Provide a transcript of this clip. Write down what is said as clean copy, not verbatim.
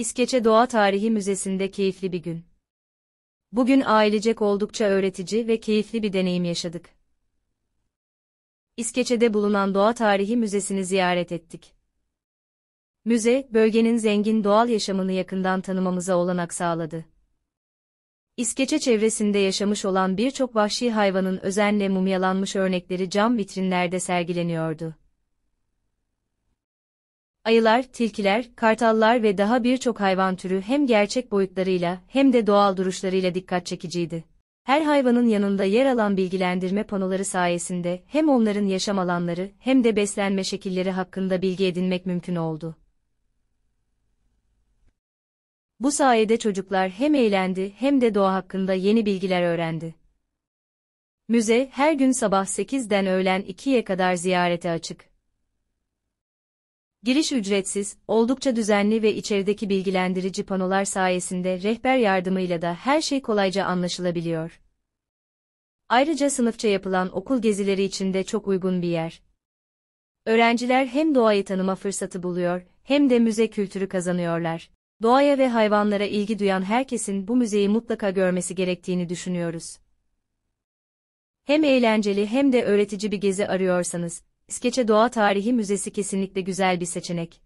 İskeçe Doğa Tarihi Müzesi'nde keyifli bir gün. Bugün ailecek oldukça öğretici ve keyifli bir deneyim yaşadık. İskeçe'de bulunan Doğa Tarihi Müzesi'ni ziyaret ettik. Müze, bölgenin zengin doğal yaşamını yakından tanımamıza olanak sağladı. İskeçe çevresinde yaşamış olan birçok vahşi hayvanın özenle mumyalanmış örnekleri cam vitrinlerde sergileniyordu. Ayılar, tilkiler, kartallar ve daha birçok hayvan türü hem gerçek boyutlarıyla hem de doğal duruşlarıyla dikkat çekiciydi. Her hayvanın yanında yer alan bilgilendirme panoları sayesinde hem onların yaşam alanları hem de beslenme şekilleri hakkında bilgi edinmek mümkün oldu. Bu sayede çocuklar hem eğlendi hem de doğa hakkında yeni bilgiler öğrendi. Müze, her gün sabah 8'den öğlen 2'ye kadar ziyarete açık. Giriş ücretsiz, oldukça düzenli ve içerideki bilgilendirici panolar sayesinde rehber yardımıyla da her şey kolayca anlaşılabiliyor. Ayrıca sınıfça yapılan okul gezileri için de çok uygun bir yer. Öğrenciler hem doğayı tanıma fırsatı buluyor, hem de müze kültürü kazanıyorlar. Doğaya ve hayvanlara ilgi duyan herkesin bu müzeyi mutlaka görmesi gerektiğini düşünüyoruz. Hem eğlenceli hem de öğretici bir gezi arıyorsanız, İskeçe Doğa Tarihi Müzesi kesinlikle güzel bir seçenek.